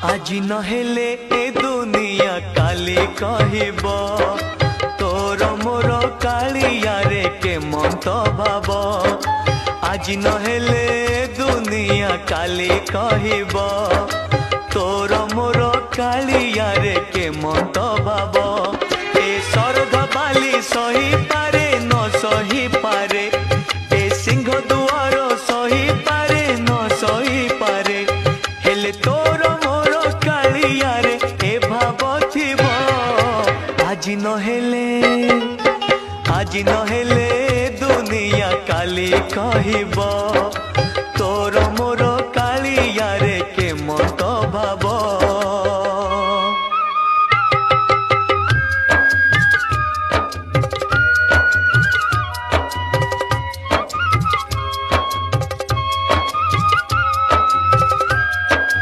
আজি नहेले ए दुनिया काली कहिब तोर मोर कालिया रे के मंत भाव। আজি नहेले दुनिया काली कहिब तोर मोर कालिया रे के मंत भाव। ए स्वर्ग बाली सही पारे न सही पारे, ए सिंह दुआर सही पारे न सही पारे, हेले तोर मोर कालिया रे ए भाव थिब। আজি नहेले दुनिया काली कहिब।